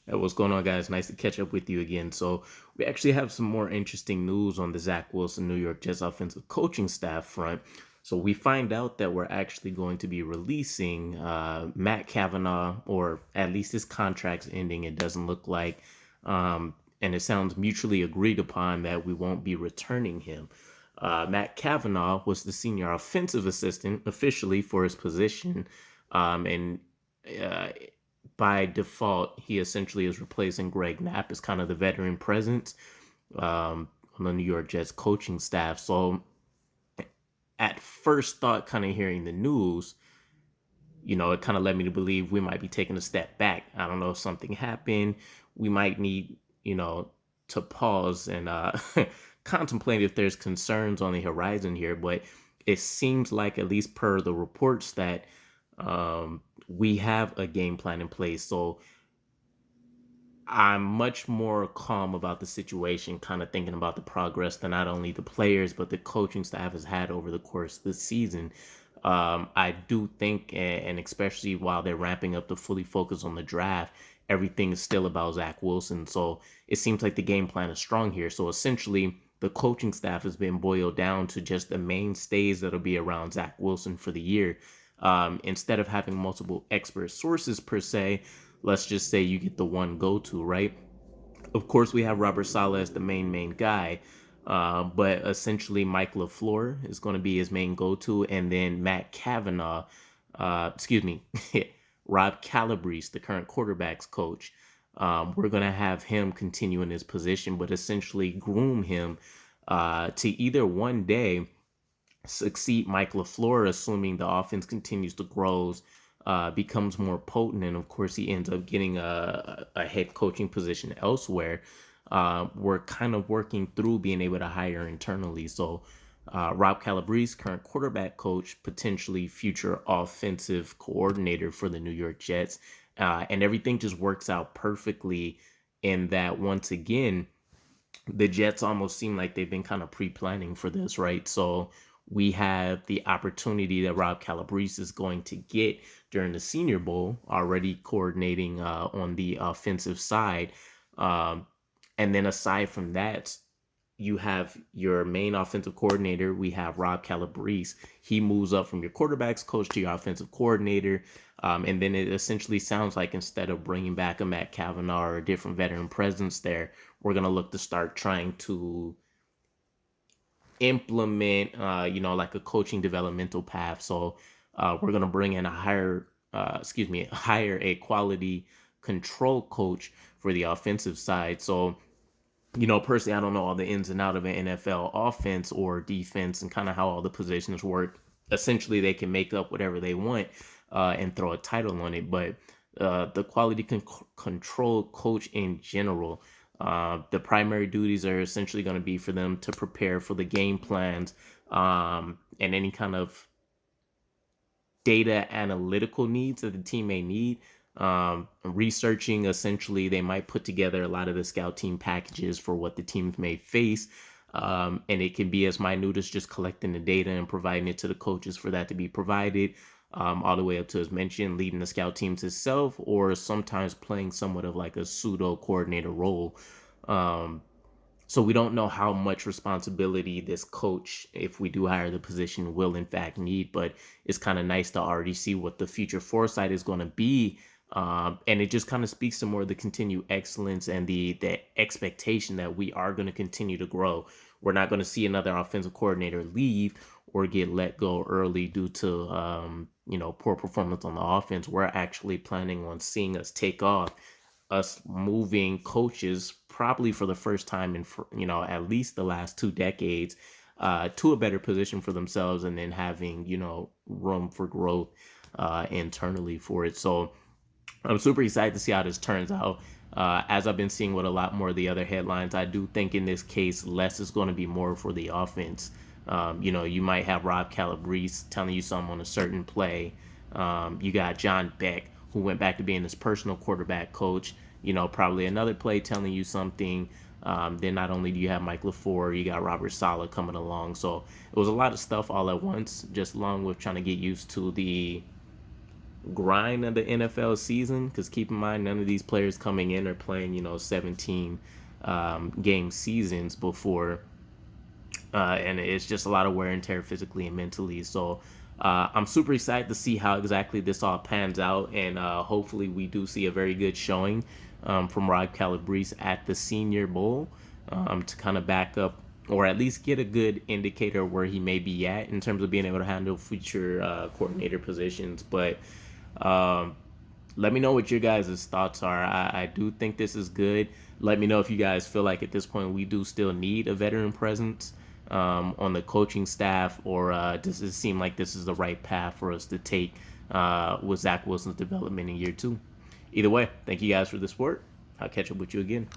Hey, what's going on, guys? Nice to catch up with you again. So, we actually have some more interesting news on the Zach Wilson New York Jets offensive coaching staff front. So, we find out that we're actually going to be releasing Matt Cavanaugh, or at least his contract's ending. It doesn't look like. And it sounds mutually agreed upon that we won't be returning him. Matt Cavanaugh was the senior offensive assistant officially for his position. And uh, by default, he essentially is replacing Greg Knapp as kind of the veteran presence on the New York Jets coaching staff. So at first thought, kind of hearing the news, it kind of led me to believe we might be taking a step back. I don't know if something happened. We might need, to pause and contemplate if there's concerns on the horizon here. But it seems like, at least per the reports, that we have a game plan in place. So I'm much more calm about the situation, kind of thinking about the progress that not only the players, but the coaching staff has had over the course of the season. I do think, and especially while they're ramping up to fully focus on the draft, everything is still about Zach Wilson. So it seems like the game plan is strong here. So essentially, the coaching staff has been boiled down to just the mainstays that'll be around Zach Wilson for the year. Instead of having multiple expert sources per se, let's just say you get the one go-to, right? Of course, we have Robert Saleh as the main guy, but essentially Mike LaFleur is going to be his main go-to, and then Matt Cavanaugh, excuse me, Rob Calabrese, the current quarterbacks coach, we're going to have him continue in his position, but essentially groom him to either one day succeed Mike LaFleur, assuming the offense continues to grow, becomes more potent, and of course he ends up getting a head coaching position elsewhere. We're kind of working through being able to hire internally. So Rob Calabrese, current quarterback coach, potentially future offensive coordinator for the New York Jets. And everything just works out perfectly in that, once again, the Jets almost seem like they've been kind of pre-planning for this, right? So we have the opportunity that Rob Calabrese is going to get during the Senior Bowl, already coordinating on the offensive side. And then aside from that, you have your main offensive coordinator. We have Rob Calabrese. He moves up from your quarterbacks coach to your offensive coordinator. And then it essentially sounds like, instead of bringing back a Matt Cavanaugh or a different veteran presence there, we're going to look to start trying to implement, like a coaching developmental path. So we're going to bring in hire a quality control coach for the offensive side. So, personally, I don't know all the ins and out of an NFL offense or defense and kind of how all the positions work. Essentially, they can make up whatever they want and throw a title on it. But the quality control coach in general, the primary duties are essentially going to be for them to prepare for the game plans and any kind of data analytical needs that the team may need. Researching, essentially, they might put together a lot of the scout team packages for what the teams may face. And it can be as minute as just collecting the data and providing it to the coaches for that to be provided, all the way up to, as mentioned, leading the scout teams itself, or sometimes playing somewhat of like a pseudo coordinator role. So we don't know how much responsibility this coach, if we do hire the position, will in fact need, but it's kind of nice to already see what the future foresight is going to be. And it just kind of speaks to more of the continued excellence and the expectation that we are going to continue to grow. We're not going to see another offensive coordinator leave or get let go early due to poor performance on the offense. We're actually planning on seeing us take off, us moving coaches probably for the first time in at least the last 2 decades to a better position for themselves, and then having room for growth internally for it. So I'm super excited to see how this turns out. As I've been seeing with a lot more of the other headlines, I do think in this case, less is going to be more for the offense. You might have Rob Calabrese telling you something on a certain play. You got John Beck, who went back to being his personal quarterback coach. Probably another play telling you something. Then not only do you have Mike LaFleur, you got Robert Saleh coming along. So it was a lot of stuff all at once, just along with trying to get used to the grind of the NFL season, because keep in mind, none of these players coming in are playing, 17 game seasons before, and it's just a lot of wear and tear physically and mentally. So I'm super excited to see how exactly this all pans out, and hopefully we do see a very good showing from Rob Calabrese at the Senior Bowl, to kind of back up or at least get a good indicator where he may be at in terms of being able to handle future coordinator positions. But um, let me know what your guys' thoughts are. I do think this is good. Let me know if you guys feel like at this point we do still need a veteran presence on the coaching staff, or does it seem like this is the right path for us to take with Zach Wilson's development in year 2? Either way, thank you guys for the support. I'll catch up with you again.